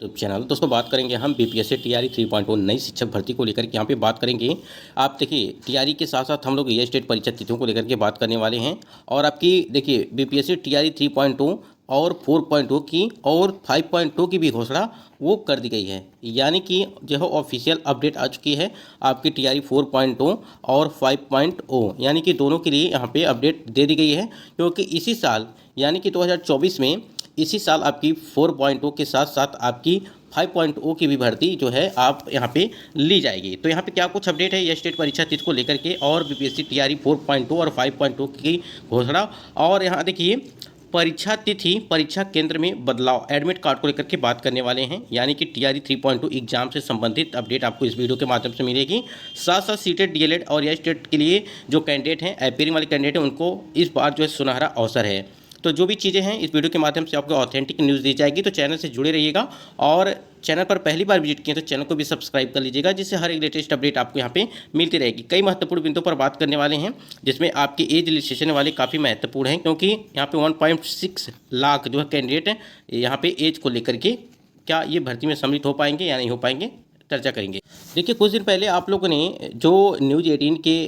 YouTube channel. दोस्तों बात करेंगे हम बीपीएससी टीआरई 3.0 नई शिक्षक भर्ती को लेकर के। यहाँ पे बात करेंगे आप देखिए टीआरई के साथ साथ हम लोग ये स्टेट परीक्षा तिथियों को लेकर के बात करने वाले हैं। और आपकी देखिए बीपीएससी टीआरई 3.0 और 4.0 की और 5.2 की भी घोषणा वो कर दी गई है, यानी कि जो है ऑफिशियल अपडेट आ चुकी है आपकी टीआरई 4.0 और 5.0, यानी कि दोनों के लिए यहाँ पे अपडेट दे दी गई है। क्योंकि इसी साल यानी कि 2024 में इसी साल आपकी 4.0 के साथ साथ आपकी 5.0 की भी भर्ती जो है आप यहाँ पे ली जाएगी। तो यहाँ पे क्या कुछ अपडेट है ये स्टेट परीक्षा तिथि को लेकर के और बीपीएससी टीआरई 4.0 और 5.0 की घोषणा। और यहाँ देखिए परीक्षा तिथि, परीक्षा केंद्र में बदलाव, एडमिट कार्ड को लेकर के बात करने वाले हैं, यानी कि टीआरई 3.2 एग्जाम से संबंधित अपडेट आपको इस वीडियो के माध्यम से मिलेगी। साथ साथ सीटेट, डीएलएड और या स्टेट के लिए जो कैंडिडेट हैं, एपीयरिंग वाले कैंडिडेट हैं, उनको इस बार जो है सुनहरा अवसर है। तो जो भी चीज़ें हैं इस वीडियो के माध्यम से आपको ऑथेंटिक न्यूज़ दी जाएगी। तो चैनल से जुड़े रहिएगा और चैनल पर पहली बार विजिट किए तो चैनल को भी सब्सक्राइब कर लीजिएगा, जिससे हर एक लेटेस्ट अपडेट आपको यहाँ पे मिलती रहेगी। कई महत्वपूर्ण बिंदुओं पर बात करने वाले हैं, जिसमें आपकी एज रिलैक्सेशन वाले काफ़ी महत्वपूर्ण हैं, क्योंकि यहाँ पे 1.6 लाख जो है कैंडिडेट हैं यहाँ पे एज को लेकर के क्या ये भर्ती में सम्मिलित हो पाएंगे या नहीं हो पाएंगे, चर्चा करेंगे। देखिए कुछ दिन पहले आप लोगों ने जो न्यूज़ 18 के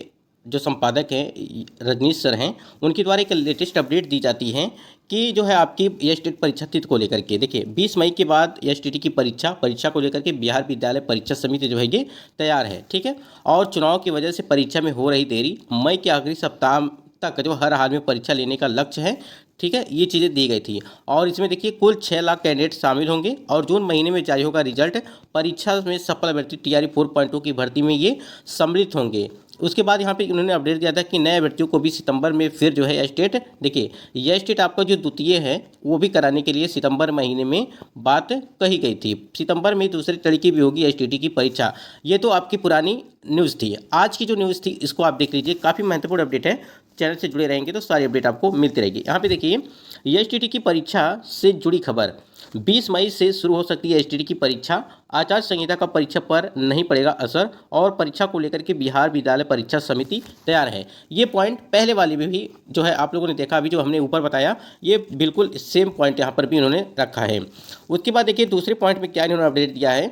जो संपादक हैं रजनीश सर हैं, उनके द्वारा एक लेटेस्ट अपडेट दी जाती है कि जो है आपकी एसटेट परीक्षा तिथि को लेकर के देखिए 20 मई के बाद एसटीटी की परीक्षा को लेकर के बिहार विद्यालय परीक्षा समिति जो है ये तैयार है, ठीक है। और चुनाव की वजह से परीक्षा में हो रही देरी, मई के आखिरी सप्ताह तक जो हर हाल में परीक्षा लेने का लक्ष्य है, ठीक है, ये चीज़ें दी गई थी। और इसमें देखिए कुल 6 लाख कैंडिडेट शामिल होंगे और जून महीने में जारी होगा रिजल्ट। परीक्षा में सफल अभ्यर्थी टीआरई 4.2 की भर्ती में ये सम्मिलित होंगे। उसके बाद यहाँ पे उन्होंने अपडेट दिया था कि नए अभ्यर्थियों को भी सितंबर में फिर जो है स्टेट, देखिए यह स्टेट आपका जो द्वितीय है वो भी कराने के लिए सितंबर महीने में बात कही गई थी। सितंबर में दूसरे तरीके भी होगी एसटीटी की परीक्षा। ये तो आपकी पुरानी न्यूज़ थी। आज की जो न्यूज़ थी इसको आप देख लीजिए, काफ़ी महत्वपूर्ण अपडेट है। चैनल से जुड़े रहेंगे तो सारी अपडेट आपको मिलती रहेगी। यहाँ पे देखिए एसटीटी की परीक्षा से जुड़ी खबर, 20 मई से शुरू हो सकती है एसटीटी की परीक्षा। आचार संहिता का परीक्षा पर नहीं पड़ेगा असर और परीक्षा को लेकर के बिहार विद्यालय परीक्षा समिति तैयार है। ये पॉइंट पहले वाले में भी जो है आप लोगों ने देखा, अभी जो हमने ऊपर बताया ये बिल्कुल सेम पॉइंट यहाँ पर भी इन्होंने रखा है। उसके बाद देखिए दूसरे पॉइंट में क्या इन्होंने अपडेट दिया है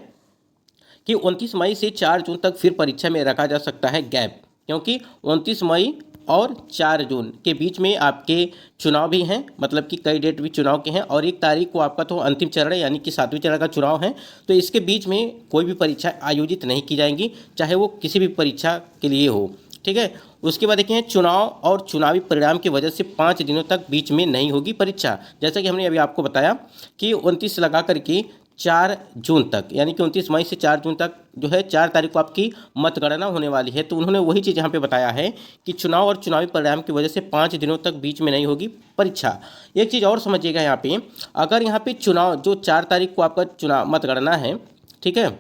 कि 29 मई से 4 जून तक फिर परीक्षा में रखा जा सकता है गैप, क्योंकि 29 मई और 4 जून के बीच में आपके चुनाव भी हैं, मतलब कि कई डेट भी चुनाव के हैं और 1 तारीख को आपका तो अंतिम चरण है, यानी कि 7वें चरण का चुनाव है। तो इसके बीच में कोई भी परीक्षा आयोजित नहीं की जाएंगी, चाहे वो किसी भी परीक्षा के लिए हो, ठीक है। उसके बाद देखिए चुनाव और चुनावी परिणाम की वजह से 5 दिनों तक बीच में नहीं होगी परीक्षा। जैसा कि हमने अभी आपको बताया कि 29 लगा करके 4 जून तक, यानी कि 29 मई से 4 जून तक जो है 4 तारीख को आपकी मतगणना होने वाली है। तो उन्होंने वही चीज़ यहाँ पे बताया है कि चुनाव और चुनावी परिणाम की वजह से 5 दिनों तक बीच में नहीं होगी परीक्षा। एक चीज़ और समझिएगा यहाँ पे, अगर यहाँ पे चुनाव जो 4 तारीख को आपका चुनाव मतगणना है, ठीक है,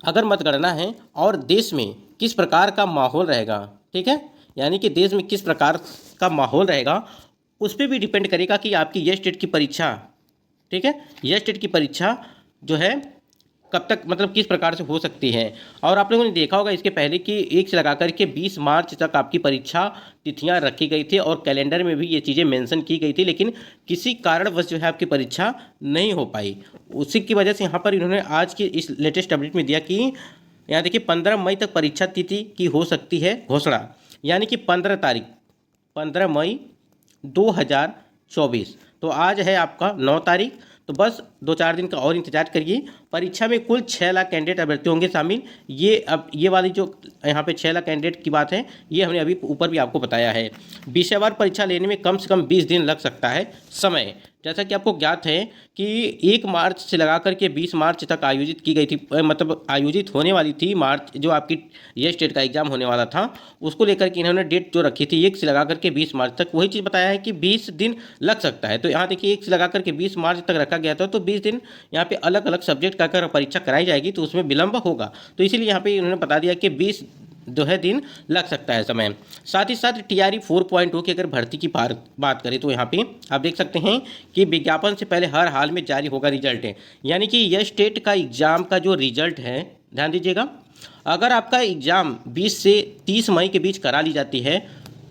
अगर मतगणना है और देश में किस प्रकार का माहौल रहेगा, ठीक है, यानी कि देश में किस प्रकार का माहौल रहेगा उस पर भी डिपेंड करेगा कि आपकी ये स्टेट की परीक्षा, ठीक है, यह स्टेट की परीक्षा जो है कब तक, मतलब किस प्रकार से हो सकती है। और आप लोगों ने देखा होगा इसके पहले कि 1 से लगा करके 20 मार्च तक आपकी परीक्षा तिथियां रखी गई थी और कैलेंडर में भी ये चीज़ें मेंशन की गई थी, लेकिन किसी कारणवश जो है आपकी परीक्षा नहीं हो पाई। उसी की वजह से यहाँ पर इन्होंने आज की इस लेटेस्ट अपडेट में दिया कि यहाँ देखिए 15 मई तक परीक्षा तिथि की हो सकती है घोषणा, यानी कि 15 मई 2024। तो आज है आपका 9 तारीख, तो बस 2-4 दिन का और इंतजार करिए। परीक्षा में कुल 6 लाख कैंडिडेट अभ्यर्थी होंगे शामिल। ये अब ये वाली जो यहाँ पे 6 लाख कैंडिडेट की बात है ये हमने अभी ऊपर भी आपको बताया है। विषयवार परीक्षा लेने में कम से कम 20 दिन लग सकता है समय। जैसा कि आपको ज्ञात है कि 1 मार्च से लगा करके 20 मार्च तक आयोजित की गई थी, मतलब आयोजित होने वाली थी मार्च, जो आपकी ये स्टेट का एग्जाम होने वाला था उसको लेकर के इन्होंने डेट जो रखी थी 1 से लगा करके 20 मार्च तक, वही चीज़ बताया है कि 20 दिन लग सकता है। तो यहाँ देखिए 1 से लगा करके 20 मार्च तक रखा गया था, तो 20 दिन यहाँ पे अलग अलग सब्जेक्ट का अगर परीक्षा कराई जाएगी तो उसमें विलंब होगा। तो इसीलिए यहाँ पे उन्होंने बता दिया कि 20 जो है दिन लग सकता है समय। साथ ही साथ टीआरई 4.0 की अगर भर्ती की बात करें तो यहाँ पे आप देख सकते हैं कि विज्ञापन से पहले हर हाल में जारी होगा रिजल्ट है, यानी कि यह स्टेट का एग्जाम का जो रिजल्ट है, ध्यान दीजिएगा, अगर आपका एग्जाम 20 से 30 मई के बीच करा ली जाती है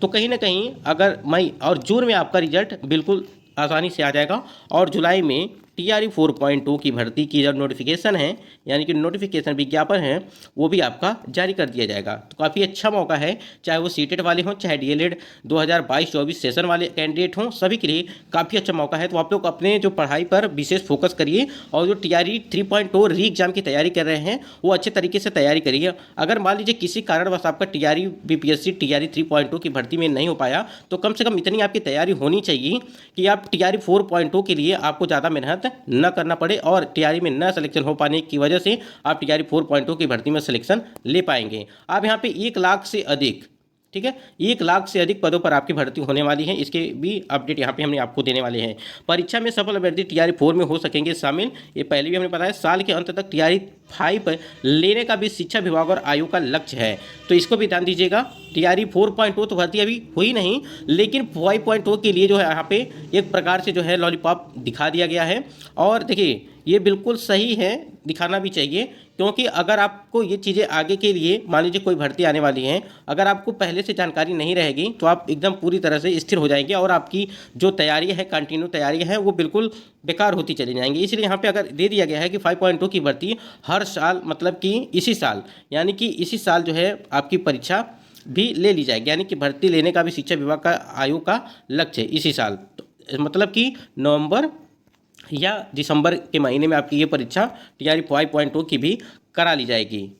तो कहीं ना कहीं अगर मई और जून में आपका रिजल्ट बिल्कुल आसानी से आ जाएगा और जुलाई में TRE 4.2 की भर्ती की जो नोटिफिकेशन है, यानी कि नोटिफिकेशन विज्ञापन है, वो भी आपका जारी कर दिया जाएगा। तो काफ़ी अच्छा मौका है, चाहे वो सीटेट वाले हों, चाहे DLED 2022-24 सेशन वाले कैंडिडेट हों, सभी के लिए काफ़ी अच्छा मौका है। तो आप लोग अपने जो पढ़ाई पर विशेष फोकस करिए और जो TRE 3.0 री एग्जाम की तैयारी कर रहे हैं वो अच्छे तरीके से तैयारी करिए। अगर मान लीजिए किसी कारणवश आपका TRE BPSC TRE 3.0 की भर्ती में नहीं हो पाया, तो कम से कम इतनी आपकी तैयारी होनी चाहिए कि आप TRE 4.0 के लिए आपको ज़्यादा मेहनत न करना पड़े और TRE में न सिलेक्शन हो पाने की वजह से आप TRE 4.0 की भर्ती में सिलेक्शन ले पाएंगे। आप यहाँ पे 1 लाख से अधिक, ठीक है, 1 लाख से अधिक पदों पर आपकी भर्ती होने वाली है। इसके भी अपडेट यहाँ पे हमने आपको देने वाले हैं। परीक्षा में सफल अभ्यर्थी TRE 4 में हो सकेंगे शामिल, ये पहले भी हमने बताया। साल के अंत तक TRE 5 लेने का भी शिक्षा विभाग और आयोग का लक्ष्य है, तो इसको भी ध्यान दीजिएगा। TRE 4.0 तो भर्ती अभी हुई नहीं, लेकिन 5.0 के लिए जो है यहाँ पे एक प्रकार से जो है लॉलीपॉप दिखा दिया गया है। और देखिए ये बिल्कुल सही है, दिखाना भी चाहिए, क्योंकि अगर आपको ये चीज़ें आगे के लिए मान लीजिए कोई भर्ती आने वाली है, अगर आपको पहले से जानकारी नहीं रहेगी तो आप एकदम पूरी तरह से स्थिर हो जाएंगे और आपकी जो तैयारी है, कंटिन्यू तैयारी है, वो बिल्कुल बेकार होती चली जाएंगी। इसलिए यहाँ पे अगर दे दिया गया है कि 5.2 की भर्ती हर साल, मतलब कि इसी साल, यानी कि इसी साल जो है आपकी परीक्षा भी ले ली जाएगी, यानी कि भर्ती लेने का भी शिक्षा विभाग का आयोग का लक्ष्य है इसी साल। तो मतलब कि नवंबर या दिसंबर के महीने में आपकी ये परीक्षा TRE 5.2 की भी करा ली जाएगी।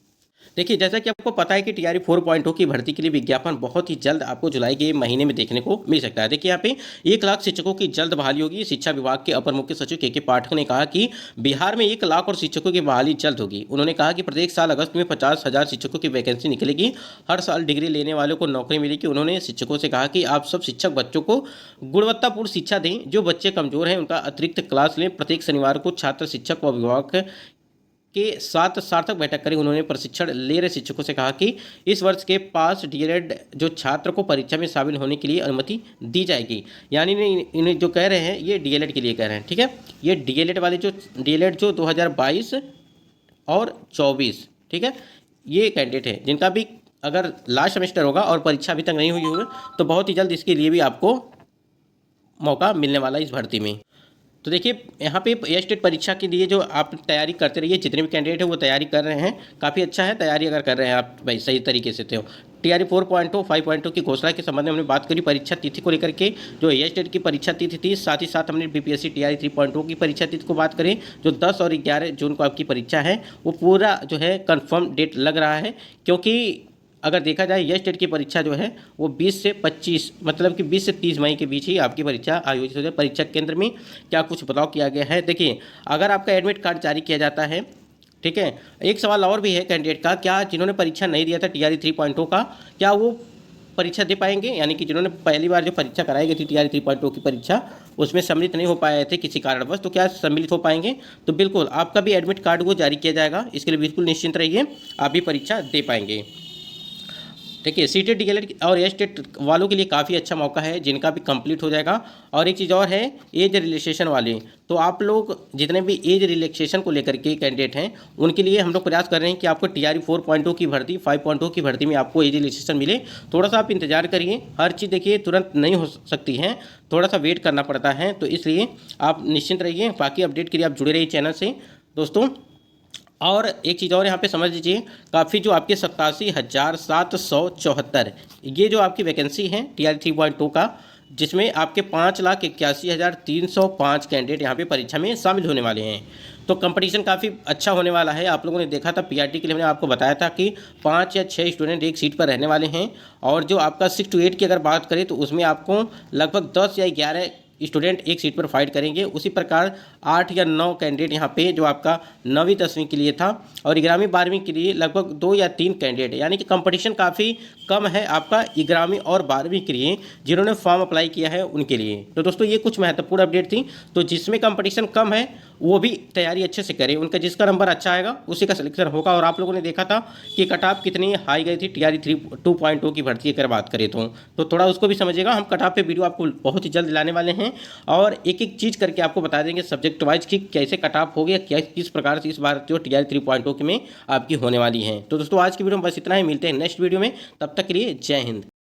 देखिए जैसा कि आपको पता है कि TRE 4.0 की भर्ती के लिए विज्ञापन बहुत ही जल्द आपको जुलाई के महीने में देखने को मिल सकता है। देखिए यहाँ पे 1 लाख शिक्षकों की जल्द बहाली होगी। शिक्षा विभाग के अपर मुख्य सचिव के पाठक ने कहा कि बिहार में 1 लाख और शिक्षकों की बहाली जल्द होगी। उन्होंने कहा कि प्रत्येक साल अगस्त में 50,000 शिक्षकों की वैकेंसी निकलेगी, हर साल डिग्री लेने वालों को नौकरी मिलेगी। उन्होंने शिक्षकों से कहा कि आप सब शिक्षक बच्चों को गुणवत्तापूर्ण शिक्षा दें, जो बच्चे कमजोर हैं उनका अतिरिक्त क्लास लें, प्रत्येक शनिवार को छात्र, शिक्षक व अभिभावक के साथ सार्थक बैठक करें। उन्होंने प्रशिक्षण ले रहे शिक्षकों से कहा कि इस वर्ष के पास DLED जो छात्र को परीक्षा में शामिल होने के लिए अनुमति दी जाएगी। यानी इन्हें जो कह रहे हैं ये DLED के लिए कह रहे हैं, ठीक है। ये DLED वाले जो DLED जो 2022 और 24, ठीक है, ये कैंडिडेट है जिनका भी अगर लास्ट सेमेस्टर होगा और परीक्षा अभी तक नहीं हुई होगी तो बहुत ही जल्द इसके लिए भी आपको मौका मिलने वाला है इस भर्ती में। तो देखिए यहाँ पे स्टेट परीक्षा के लिए जो आप तैयारी करते रहिए, जितने भी कैंडिडेट हैं वो तैयारी कर रहे हैं, काफ़ी अच्छा है तैयारी अगर कर रहे हैं आप भाई सही तरीके से। तो TRE 4.0 5.0 की घोषणा के संबंध में हमने बात करी। परीक्षा तिथि को लेकर के जो स्टेट की परीक्षा तिथि थी, साथ ही साथ हमने BPSC TRE 3.0 की परीक्षा तिथि को बात करें जो 10 और 11 जून को आपकी परीक्षा है, वो पूरा जो है कन्फर्म डेट लग रहा है। क्योंकि अगर देखा जाए यह स्टेट की परीक्षा जो है वो 20 से 25, मतलब कि 20 से 30 मई के बीच ही आपकी परीक्षा आयोजित हो जाए। परीक्षा केंद्र में क्या कुछ बदलाव किया गया है, देखिए अगर आपका एडमिट कार्ड जारी किया जाता है, ठीक है। एक सवाल और भी है कैंडिडेट का, क्या जिन्होंने परीक्षा नहीं दिया था TRE 3.0 का, क्या वो परीक्षा दे पाएंगे? यानी कि जिन्होंने पहली बार जो परीक्षा कराई गई थी TRE 3.0 की परीक्षा, उसमें सम्मिलित नहीं हो पाए थे किसी कारणवश, तो क्या सम्मिलित हो पाएंगे? तो बिल्कुल आपका भी एडमिट कार्ड वो जारी किया जाएगा, इसके लिए बिल्कुल निश्चिंत रहिए, आप भी परीक्षा दे पाएंगे। देखिए सीटेट DLED और स्टेट वालों के लिए काफ़ी अच्छा मौका है जिनका भी कंप्लीट हो जाएगा। और एक चीज़ और है, एज रिलैक्सेशन वाले, तो आप लोग जितने भी एज रिलैक्सेशन को लेकर के कैंडिडेट हैं उनके लिए हम लोग प्रयास कर रहे हैं कि आपको TRE 4.0 की भर्ती 5.0 की भर्ती में आपको एज रिलैक्सेशन मिले। थोड़ा सा आप इंतजार करिए, हर चीज़ देखिए तुरंत नहीं हो सकती है, थोड़ा सा वेट करना पड़ता है, तो इसलिए आप निश्चिंत रहिए। बाकी अपडेट के लिए आप जुड़े रहिए चैनल से दोस्तों। और एक चीज़ और यहाँ पे समझ लीजिए, काफ़ी जो आपके 87,774 ये जो आपकी वैकेंसी है TRE 3.2 का, जिसमें आपके 5,81,305 कैंडिडेट यहाँ पे परीक्षा में शामिल होने वाले हैं। तो कंपटीशन काफ़ी अच्छा होने वाला है। आप लोगों ने देखा था PRT के लिए हमने आपको बताया था कि 5 या 6 स्टूडेंट एक सीट पर रहने वाले हैं, और जो आपका 6 to 8 की अगर बात करें तो उसमें आपको लगभग 10 या 11 स्टूडेंट एक सीट पर फाइट करेंगे। उसी प्रकार 8 या 9 कैंडिडेट यहाँ पे जो आपका 9वीं 10वीं के लिए था, और 11वीं 12वीं के लिए लगभग 2 या 3 कैंडिडेट, यानी कि कंपटीशन काफ़ी कम है आपका 11वीं और 12वीं के लिए जिन्होंने फॉर्म अप्लाई किया है उनके लिए। तो दोस्तों ये कुछ महत्वपूर्ण अपडेट थी। तो जिसमें कंपटीशन कम है वो भी तैयारी अच्छे से करें, उनका जिसका नंबर अच्छा आएगा उसी का सिलेक्शन होगा। और आप लोगों ने देखा था कि कट ऑफ कितनी हाई गई थी TRE 2.0 की भर्ती अगर बात करें तो थोड़ा उसको भी समझिएगा। हम कट ऑफ पे वीडियो आपको बहुत ही जल्द लाने वाले हैं और एक एक चीज़ करके आपको बता देंगे सब्जेक्ट वाइज कि कैसे कट ऑफ हो गया, क्या किस प्रकार से इस बार जो TRE 3.0 में आपकी होने वाली है। तो दोस्तों आज की वीडियो में बस इतना ही, मिलते हैं नेक्स्ट वीडियो में, तब तक के लिए जय हिंद।